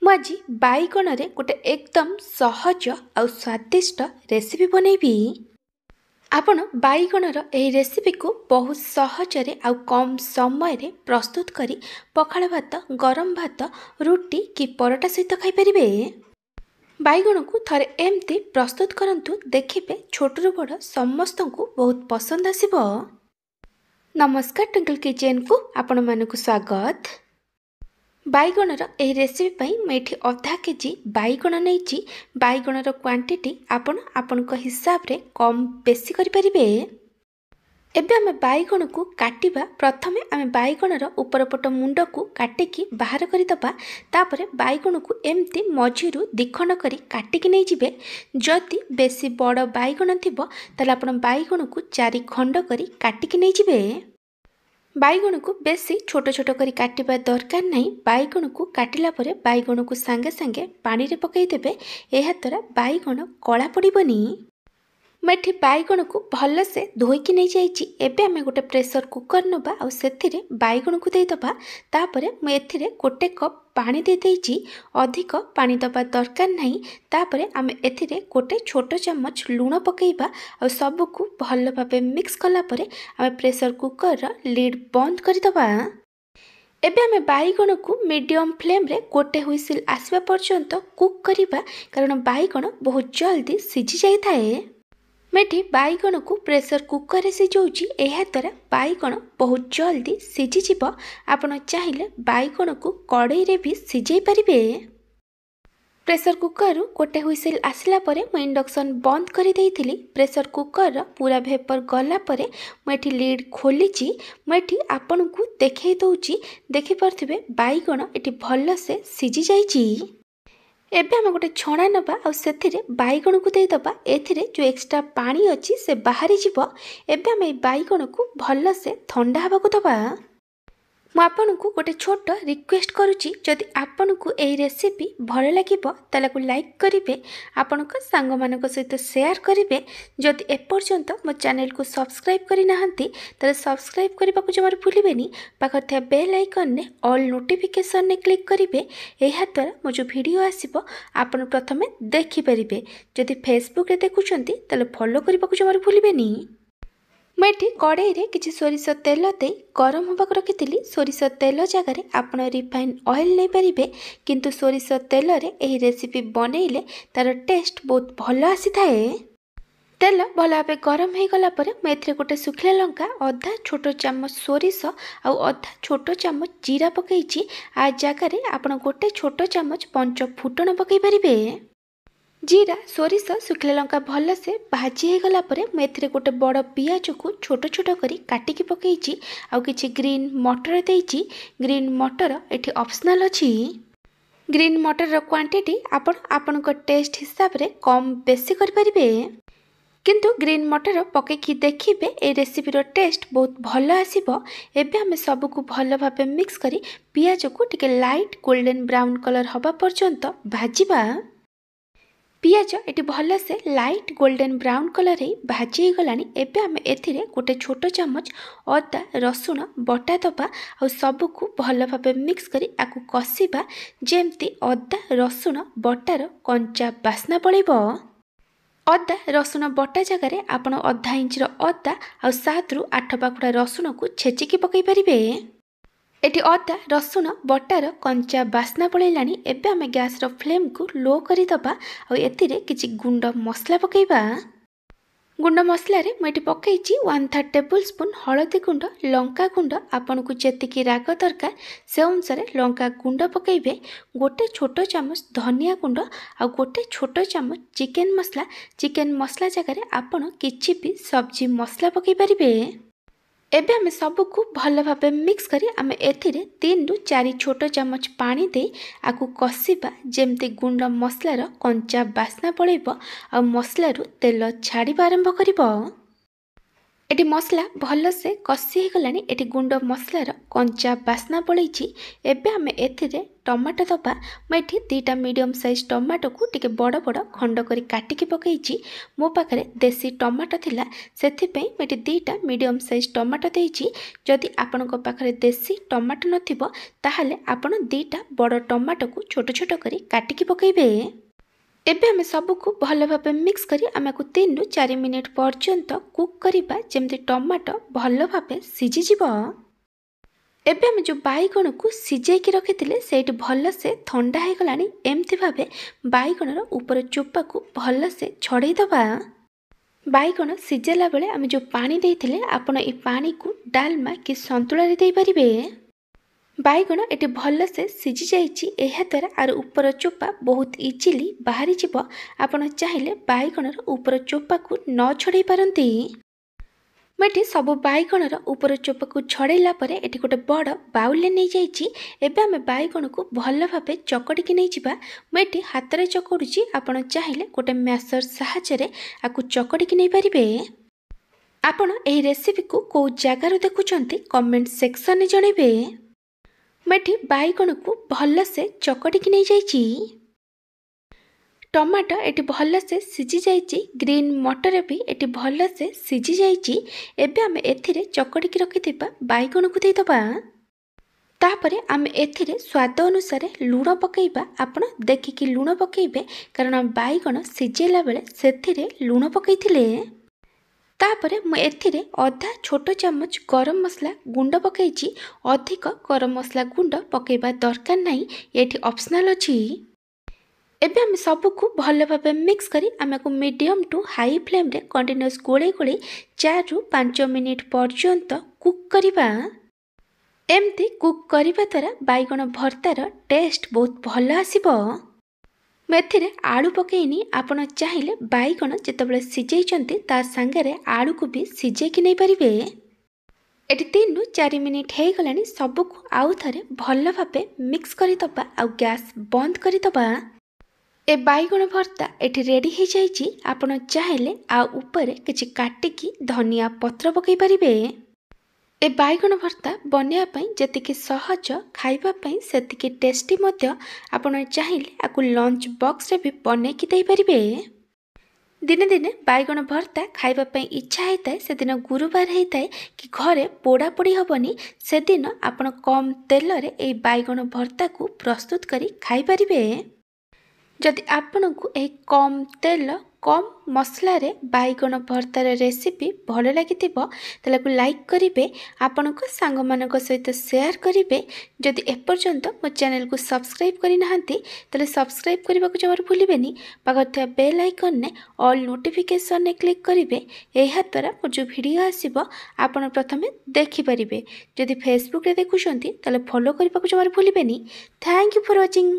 आज बाइगण रे गोटे एकदम सहज और स्वादिष्ट रेसिपी बनैबी। आपण बाइगणर एही रेसिपी को बहुत सहजरे आउ कम समय रे प्रस्तुत करी पखाळ भात, गरम भात, रुटी कि परोटा सहित खाई परिबे। बाइगण को थरे एमती प्रस्तुत करंतु, देखिबे छोटरू बड़ समस्तंकु बहुत पसंद आसिबो। नमस्कार, ट्विंकल किचन को आपण मानकु स्वागत। बाइगणर एही रेसिपी पई मैं अधा केजी बाइगण नहीं। बाइगणर क्वांटिटी आपण हिसाब रे कम बेसी करि परिबे। एबे आमे बाइगण को काटिबा। प्रथमे आमे बाइगणर ऊपर पट मुंड को काटिकी बाहर करि दबा। तापरे बाइगण को एमती मझिरु दिखंड करी काटिकी नै जिवे। जदि बेसी बड़ बाइगण थिबो ताले आपण बाइगण को 4 खंड करी काटिकी नै जिवे। बाइगण को बेसी छोट छोट करी काटिबा दरकार नहीं। बाइगण को काटिला परे बाइगण को सांगे सांगे पानी रे पकई देबे। एहा द्वारा बाइगण कला पड़िबनी। मैं बाइगण को भल से धोईकी नहीं जाइछि। एबे आमे गोटे प्रेशर कुकर नबा और सेथिरे बाइगण को दे दबा। तापरे मैं एथिरे गोटे कप पानी दे देइछि। अधिक पानी दबा दरकार नहीं। तापरे आमे एथिरे गोटे छोट चम्मच लूण पकेइबा और सब को भल भाबे मिक्स कला परे आमे प्रेशर कुकर रा लिड बंद कर दबा। एबे आमे बाइगण को मीडियम फ्लेम रे गोटे हुइसिल आसीबा पर्यंत कुक करिबा, कारण बाइगण बहुत जल्दी सिझी जाई थाए। मेठी बाइगण को प्रेशर कुकर रे सिझौछि। एहा द्वारा बाइगण बहुत जल्दी सिझी जिवो। आपण चाहिले बाइगण को कड़ाई रे भी सिझाई परिबे। प्रेशर कुकर रु गोटे हुइसिल आसिला परे मैं इंडक्शन बंद करि देइथिली। प्रेशर कुकर रा पूरा भेपर गला परे मेठी लिड खोलिछि। मेठी आपण को देखै दउछि। देखि परथिबे बाइगण एठी भल से सिझी जाइछि। एबे हम गोटे छणा नबा और सेथिरे बाइगण को दे दबा। एथिरे जो एक्स्ट्रा पानी अछि से बाहरी जिवो। एबे हम बाइगण को भल से ठंडा हबा को दबा। मु आपन को गोटे छोट रिक्वेस्ट करूची, जदि आपन को एही रेसिपी भल लागिबो ताले को लाइक करिवे, आपन को सांग मानक सहित शेयर करिवे। जदि एपर्यंत मो चैनल को सब्सक्राइब करि नाहंती ताले सब्सक्राइब करबा को जमार भूलिबेनी। पाखर थिया बेल आइकन ने ऑल नोटिफिकेशन ने क्लिक करिवे। एहा द्वारा मो जो वीडियो आसीबो आपन प्रथमे देखि परिबे। जदि फेसबुक रे देखुचंती ताले फॉलो करबा को जमार भूलिबेनी। मैं कड़ाई रे किछि सोरिष तेल दे गरम होबाक रखिथिली। सोरिष तेल जगार आपण रिफाइन ऑयल नहीं पारिबे, किंतु सोरिष तेल रे एही रेसिपी बनैले तार टेस्ट बहुत भल आसी थाए। तेल भल भाबे गरम हो गला परे मैं एथिरे गोटे सुखिला लंका, आधा छोट चामच सोरिष आ आधा छोट चामच जीरा पकईछि। आ जगार आपण गोटे छोट चामच पंच फुटण पकई परिबे। जीरा, सोरिष, सुखिला लंका भल से भाजी हो गला परे मैं एथिरे गोटे बड़ पियाज को छोट छोट करी काटिकी पकईछि। आउ किछि ग्रीन मटर देइछि। ग्रीन मटर एठी ऑप्शनल अछि। ग्रीन मटर रो क्वांटिटी आपण टेस्ट हिसाब रे कम बेसी कर परिबे, किंतु ग्रीन मटर पकईकी देखिबे ए रेसिपी रो टेस्ट बहुत भल आसीबो। एबे हम सब को भल भाबे मिक्स करी पियाज को टिके लाइट गोल्डन ब्राउन कलर हबा पर्यंत भाजीबा। पियाज एटी भल से लाइट गोल्डन ब्राउन कलर भाजी गलानी। एबे आमे एथिरे गोटे छोट चामच अदा रसुण बटा दबा और सब को भल भाबे मिक्स करी आकु कसिबा, जेमती अदा रसुण बटार कंचा बास्ना पड़िबो। अदा रसुण बटा जगार आपण आधा इंच अदा और 7 रु 8 पाखुड़ा रसुण को छेचिकी पकई परिबे। एटी अदा रसुण बटार कंचा बास्ना पड़ेलानी। एबे आमे गैस रो फ्लेम को लो करी दबा और एथिरे किछि गुंड मसला पकेइबा। गुंड मसला रे मैं पकईछि 1/3 टेबल स्पून हळदी गुंड, लंका गुंड। आपन को जेतिकी राग दरकार से अनुसार लंका गुंड पकेइबे। गोटे छोट चामच धनिया गुंड और गोटे छोट चामच चिकन मसला। चिकन मसला जगार आपन किछि भी सब्जी मसला पकई परिबे। एबे आमे सब को भल भाबे मिक्स करी आमे एथिरे 3 रु 4 छोट चामच पानी दे आकु कसिबा, जेमते गुंड मसलार कंचा बास्ना पड़ेबो और मसला रु तेल छाड़िबा आरंभ करिबो। एटी मसला भल से कसी हो गलानी। एटी गुंड मसलार कंचा बास्ना पड़ैछि। एबे आमे एथिरे टमाटो दबा मुझे दीटा मीडियम साइज टमाटो को टिके बड़ बड़ खंड कर काटिकी पकई मो पाखे देसी टमाटो थिला सेथिपई मुझे दीटा मीडियम साइज टमाटो देइछि। जदि आपण पाखे देसी टमाटो नथिबो ताहले आपण दीटा बड़ टमाटो को छोट छोट करी काटिकी पकेबे। एबे आमे सबको भल भाबे मिक्स करी आमे को 3 रु 4 मिनिट पर्यंत कुक करिबा जेमति टमाटो भल भाबे सिझी जिवो। एबे आमे जो बाइगण को सिझाई की रखिथिले सेठी भल से ठंडा हे गलानी एमति भाबे बाइगण रो ऊपर चोपा को भल से छड़ेई दबा। बाइगण सिझेला बेले आमे जो पानी देइथिले आपण ए पानी को डालमा कि संतुला रे देई परिबे। बाइगण एटी भल से सिझी जाइछि एहा द्वारा आर ऊपर चोपा बहुत इजिली बाहरी जिवो। आपण चाहिले बाइगण रो ऊपर चोपा को न छड़ेई पारंती। मेटी सब बाइगण रो ऊपर चोपा को छड़ेला परे एटी गोटे बड़ बाउल ले नै जाइछि। एबे आमे बाइगण को भल भाबे चकड़ी की नै जिबा। मेटी हाथ रे चकड़ुछि आपण चाहिले गोटे मैसर सहायता रे आकु चकड़ी की नै परिबे। आपण एही रेसिपी को को जागा रो देखुचंती कमेंट सेक्शन में जणेबे। मेठी बाइगण को भल से चकड़ी की नै जाइछि। टमाटो एटी भल से सिझी जाइछि। ग्रीन मटर भी एटी भल से सिझी जाइछि। एबे आमे एथिरे चकड़ी की रखिथिबा बाइगण को देई दबा। तापरे आमे एथिरे स्वाद अनुसार लूण पकेइबा। आपण देखिकी लूण पकेइबे कारण बाइगण सिझेला बेले सेथिरे लूण पकेइथिले। तापरे मु एथिरे आधा छोट चम्मच गरम मसला गुंड पकेइछि। अधिक गरम मसला गुंड पकेइबा दरकार नाही, एठी ऑप्शनल अछि। एबे हम सबको भल भाबे मिक्स करी आमे को मीडियम टू हाई फ्लेम रे कंटीन्यूअस गोळे गोळे 4 रु 5 मिनिट पर्यंत कुक करिबा। एमती कुक करिबा द्वारा बाइगण भर्तार टेस्ट बहुत भल आसीबो। मेथिरे आलू पकेइनी आपण चाहिले बाइगण जेतेबेले सिझेइचंती ता संगरे आलू को भी सिझे की नै परिबे। एटी 3 रु 4 मिनिट हे गलानी सबको आउ थरे भल भाबे मिक्स करि दबा आ गैस बंद करि दबा। ए बाइगण भर्ता एटी रेडी हे जाइछि। आपण चाहिले आ ऊपर किछि काटिकी धनिया पत्र पकई परिबे। ए बाइगण भर्ता बनिया पई जतिके सहज खाइबा पई सेतिके टेस्टी मध्य आपण चाहिले आकु लंच बॉक्स रे भी बनै की देई परिबे। दिने दिने बाइगण भर्ता खाइबा पई इच्छा हेताए सेदिन गुरुवार हेताए कि घरे पोड़ा पोड़ी हबनी सेदिन आपण कम तेल रे ए बाइगण भर्ता को प्रस्तुत करी खाइ परिबे। जदि आपण को ए कम तेल कम मसला रे बाइगण भर्तार रेसिपी भल लागिथिबो तले को लाइक करिवे। आपण को सांग मानक सहित शेयर करिवे। जदि एपर्यंत मो चैनल को सब्सक्राइब करि नाहंती तले सब्सक्राइब करबा को जमार भूलिबेनी। पागथिया बेल आइकन ने ऑल नोटिफिकेशन ने क्लिक करिवे। एहा द्वारा मो जो वीडियो आसीबो आपण प्रथमे देखि परिबे। जदि फेसबुक रे देखुछंती तले फॉलो करबा को जमार भूलिबेनी। Thank you for watching.